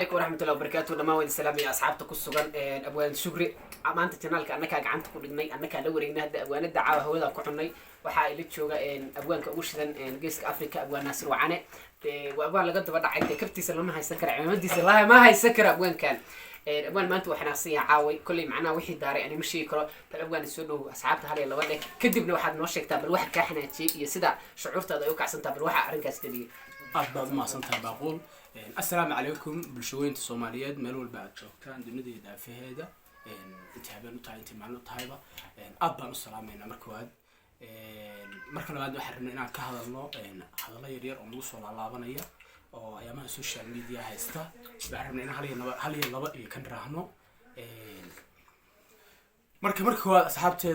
عليكم ورحمة الله وبركاته. لما وين السلام يا أصحابتك كسوغان أبوان شكري أمانة جنالك أنك قعنت كلني أنك دورينا هذا أبوان الدعوة هو ذا كحني وحائل تشوغا أبوان كأوشدن جيسك أفريقيا أبوان ناصر وعنة وأبوان لقد بدأ عندي كرتي سلام هاي سكر عمدي سلاها ما هاي سكر أبوان كان أبوان ما أنتوا إحنا صيا عاوي كل معنا وحي داري يعني مش يكره الأبوان السودو أصحابته هذه اللي ولا كدبنا واحد نوشك تاب الواحد كاحنا شيء يسدع شعورته هذا يوقع سنتاب الواحد أرنك استدي أفضل ما سنتاب بقول السلام عليكم بالشوين الصوماليات مالول بعد شوكان دنيدي دافع هذا انتهابنا تاعي انت معنا طيبة أفضل السلام علينا مركواد مركنا بعد وحرنا إن كهذا الله هذا الله يرير أموس ولا لابنية أو أيام السوشيال ميديا هستا بعرفنا إن هل اللبا كان رهنو مركوا أصحابتي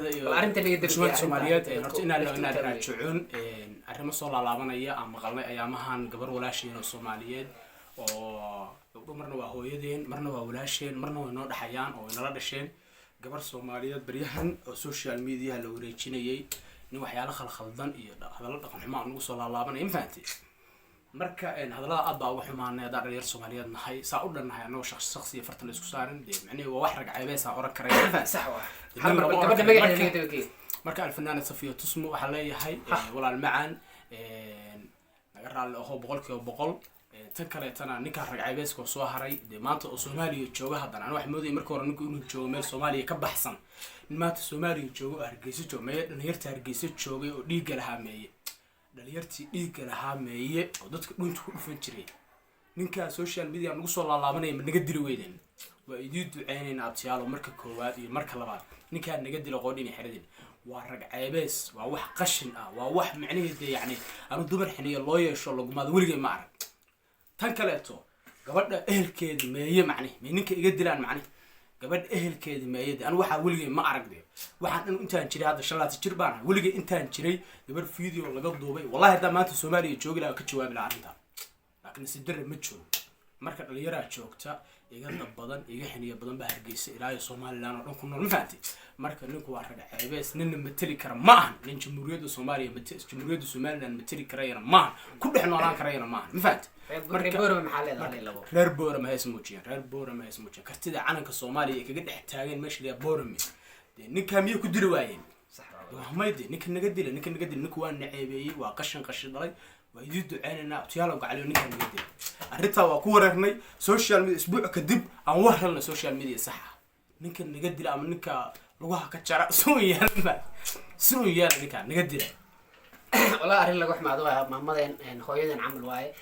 بالشوين الصوماليات رتينا لنا راجعون أرمى صلى لابنية أم قلنا أيامهن قبر ولا شيء الصوماليات oo marna waa hooyadeen marna waa walaasheen marna waa noo dhaxayaan oo inala dhasheen gabar Soomaaliyeed bariyahan oo social media la wareejinayay in waxyaalo khalkhaldan iyo hadallo dhaqan xumo aan ugu soo laalaabanay in fahanti marka hadallada aad baa ugu xumaanay dhalinyar Soomaaliyeed nahay saa u dhannahay anoo shakhsi fartan isku saaran macnaheedu waa wax rag caybeesa oran karay in fahanti صح gabadha magaceeda marka alfanaanad Safiya Tusmo waxa leeyahay walaal macaan naga raali oo boqolkiiba tan kale tana ninka rag caybeeska soo haray maanta oo Soomaaliya jooga haddana wax mooday markii hore ninku inuu joogo meel Soomaaliya ka baxsan maanta Soomaaliya joogo Hargeysa joogo dhalinyarta Hargeysa joogay oo dhiig lahaa meeye oo dadka dhunta ku dhufan jiray ninka social media nagu soo laalaabanay ma naga dili weydeen waa idii duceynayna abtiyaalo marka koowaad iyo marka labaad ninka naga dilo qoodhin xiradin waa rag caybees waa wax qashin ah waa wax macnaheedu yani aanu dumar xiniyo loo yeesho lagumaad weligeed ma arag tan kaleeto gabadha ehelkeedii meeye macni ninka iga dilaan macni gabadha ehelkeedii meeyada aan waxa weligeed ma aragday waxaan intaan jiray hadda shalaati jir baan weligeed intaan jiray gabar video laga duubay wallahi hadda maanta Soomaaliya joogi la ka jawaabi la arinta laakiin si darre ma joogo marka dhalinyaro joogta iga dab badan iga xiniyo badan ba Hargeysa ilaa Soomaaliland oo dhan ku nool ma fahanti marka ninku waa rag caybees nin matali kara ma aha nin jamhuuriyadda Soomaaliya jamhuuriyadda Soomaaliland matali karayna ma ku dhex noolaan karayna ma ma fahanti reer Boorama hay ismuujiyeen kartida calanka Soomaaliya kaga dhex taagan meesha la Boorama ninka miyo ku diri waayeen sax waxmayde ninka naga dilay ninku waa naceebeeyay waa qashin dhalay waa idii duceynayna abtiyaalo gacaliyo ninka naga dilay arrinta waa ku wareernay social media isbuuc kadib aan war helna social media sax ninka naga dilay ama ninka lugaha ka jara soo yaala ninka naga dilay والله أرين لقوا حماد ومامدين هويدين عمل واي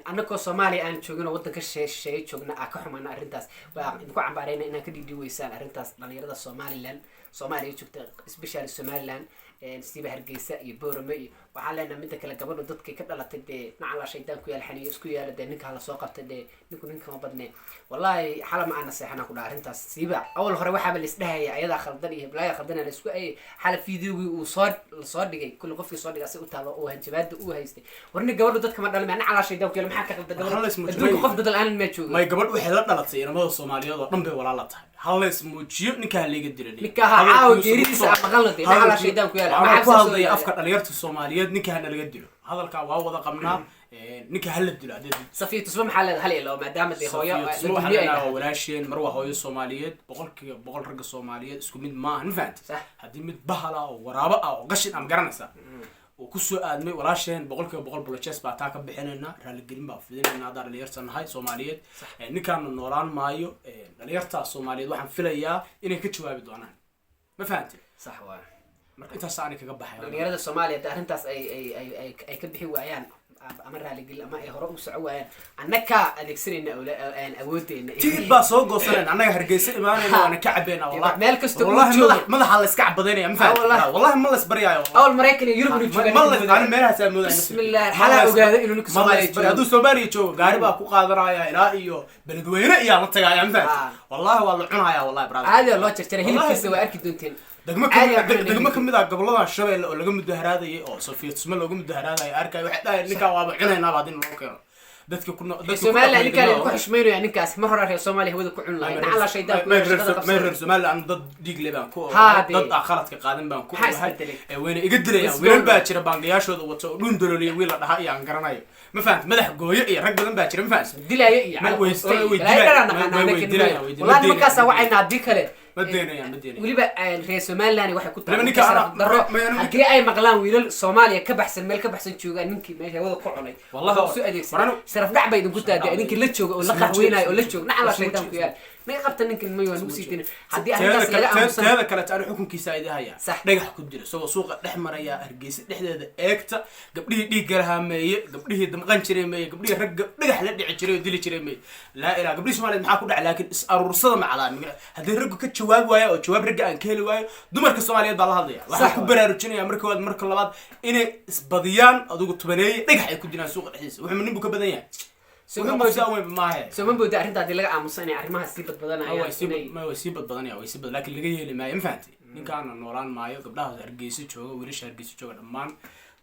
أنا Soomaali aan joogno wadanka shay joogna akaxumana arintaas waa idinku cambaarayna inaan ka dhigdiweysaan arintaas dhalinyarada Soomaaliya joogta especially Somaliland siiba Hargeysa iyo Boorama iyo waxa leena mid kale gabadho dadka ka dhalatay nacan la shaydaan ku yaal xaniyo isku yaal ninka la soo qabtay ninka ma badnay wallahi xalama aan naseexana ku dhaar arintaas siiba awal hore waxa la isdhahay ayada khaldan iyo bilaa khaldan la isku ay xal fiidiyowgi uu soo dhigay kullu qofkii soo dhigay si u taalo oo hanjabaad u haystay warni gabadho dadka ma dhalmay nacan la shaydaan ku yaal maxaa ka khaldan gabadho qof dad aan ma joogo may gabadh waxay la dhalatay inamada Soomaaliyeed oo dhan bay walaal la tahay hal la ismuujiyo ninka leega dilay ninka caaw geeriisa ama qalad nacan la shaydaan ku yaal maxaa ku hadlay afka dhalinyarta Soomaaliyeed ninka laga dilo hadalka waa wada qabnaa ninka hal dilo Safiya Tusmo maxaa leedahay hal ilo maadaama ay hooyo waa walaasheen mar waa hooyo Soomaaliyeed boqol rag Soomaaliyeed isku mid ma ahan fahanti hadii mid bahala oo waraabo ah oo qashin am garanaysa oo ku soo aadmay walaasheen boqol boloches baa taa ka bixinayna raali gelin baa fidinayna dhalinyarta nahay Soomaaliyeed ninkaan noolaan maayo dhalinyarta Soomaaliyeed waxaan filayaa inay ka jawaabi doonaan ma fahanti صح waa marka intaas aan kaga baxay dhalinyarada Soomaaliyeed arintaas ay ka bixi waayaan ama raali gal ama ay hore u soo waayaan annaka adeegsanayna awoodeena tiid baa soo goosanayna annaga Hargeysa imaanayna waana ka cabeena wallahi meel kasta uu joogo madaxa la iska cabadeynaya ma fahanti wallahi ma la isbariyaayo awal Mareykan iyo Yurub joogan ma la aan meelahaas aamooday bismillah xala ogaado inuu ninka Soomaaliya joogo haduu Soomaaliya joogo gaari baa ku qaadanaya ilaa iyo beledweyne iyo la tagaaya ma fahanti wallahi waa la cunaaya wallahi brother aad loo jarjaray hilibkiisa waa arki doonteen degmo kamid ah gobolada Shabeelle oo laga mudaharaadayay oo Safiya Tusmo looga mudaharaadayay arkay waxa dhahay ninka waaba cunaynaa baadin loo keeno dadka ku Soomaaliya ninkaan ku xishmeeyo ninkaas ma hore reer Soomaaliya hawada ku cun lahayn nacala shaydaan ku reer Soomaaliya aan dad dhiig leebaan ku dad khaladka qaadan baan ku wayna iga dilayaan wiilal baa jira baangayaashooda wato oo dhun dalooliya wiil la dhaha iyaan garanayo ma fahamtid madax gooyo iyo rag badan baa jira ma fahamtid dilaayo iyo walaal markaas waxayna hadii kale weliba reer Soomaaliland waxay ku tahay daro hadii ay maqlaan wiilal Soomaaliya ka baxsan meel ka baxsan jooga ninkii meesha wada ku cunay wallahi soo adeegsan saraf dhac bay idin ku taagay ninkii la jooga oo la qaxweynayo oo la jooga nacala shaydaan ku yaal ما قبت إنك المية نوسيتين هدي أهل الناس هذا كانت أنا حكم كيسايد هيا نجح كدير سوق الأحمر يا أرجيس نحن أكتا قبله دي جرها مية قبله دمغان شري مية قبله رج نجح لدي عشري ودلي شري مية لا إله قبله سمعنا معاكم لكن الرصد مع على هذا الرج كتشواب ويا أو شواب رجع كيل ويا دمر كسومالية بالله هذا واحد كبر روتشني أمريكا واد مركل لبعض إنه بديان أدوق تبني نجح يكون سوق الحس وحنا نبغى بديان سومن بودي أرنت هذه لقى عمصاني عرمها سيبت بدنا هو يسيبت بدنا هو يسيبت لكن اللي جاي اللي ما ينفعتي إن كان نوران معي قبلها أرجيسي شو وريش أرجيسي شو الأمان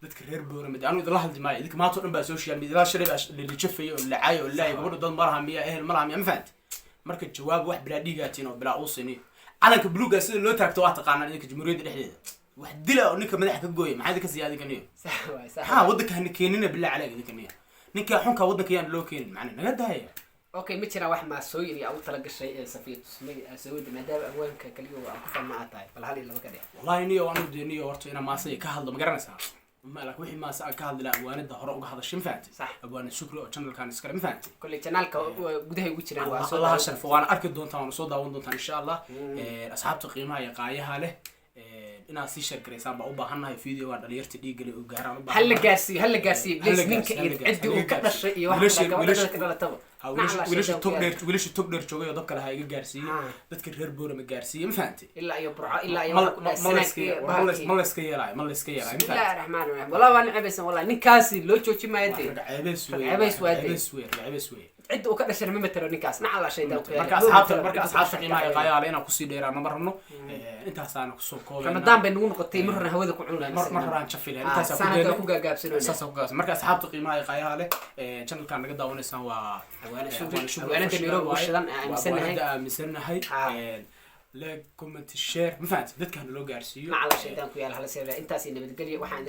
ذكر هربوا مدي أنا إذا لاحظت معي ذيك ما تقول بس سوشيال ميديا لا شرب اللي تشوفه ولا عاي ولا يقولوا ضل مرها مية أهل مرها مية ينفعتي مركز جواب واحد بلا ديجاتين وبلا عوصني على كبلوجا سيد لو تركت واحد قانا ذيك جمهورية الحديد واحد دلا ونك مدح كجوي ما هذا كزيادة كنيه صح ها ودك هنكيننا بالله عليك ذيك كنيه ninka xunka wadanka yaan loo keenin macna naga daaya okay ma jira wax ma soo yiri aw tala gashay safiir tusmay saawid maadaama awaanka kaliya aan ku fahmaa tahay bal hal laba kadhiya wallahi niyo waan u deeniyo horta ina maasay ka hadlo ma garanaysaa ma la wixii maasa ka hadla awaanada hore uga hadashay ma fahanti sax abaan shukri oo channelkan iskala ma fahanti kulli channelka gudaha ugu jiraan waa soo Allah sharaf waan arki doontaa waan soo daawan doontaa insha Allah asxaabta qiimaha iyo qaayaha leh إنا سيشر كريسان بأوباهنا فيديو وان دليرتي دي قلي وجاران هلا جارسي بليز منك عدي وكذا شيء واحد كذا تبغى وليش تقدر تشوي يضبك لها يجي جارسي تذكر هربورة من جارسي ما فهمتي إلا يبرع إلا مالس كيراي بسم الله الرحمن الرحيم والله وانا عبس والله نكاسي لو تشوفي ما يدري عبس وير عد وكذا شر ما ترى نكاس نعلى شيء ده مركز أصحاب قيمة قاية علينا قصي ديرا نمرنا أنت هسانا كسوكو رمضان بنقول قطي مرة هوذا كعونا مرة نشوفي لها أنت سنة ده كوجا جاب سنة سنة مركز أصحاب قيمة قاية عليه channel كان نقدر ونسنا وأنا تنيرو وشلون مسنا هاي لا كومنت الشير ما فهمت ده كان لو جارسيو على شيء ده كويا على سير أنت سين بتقولي واحد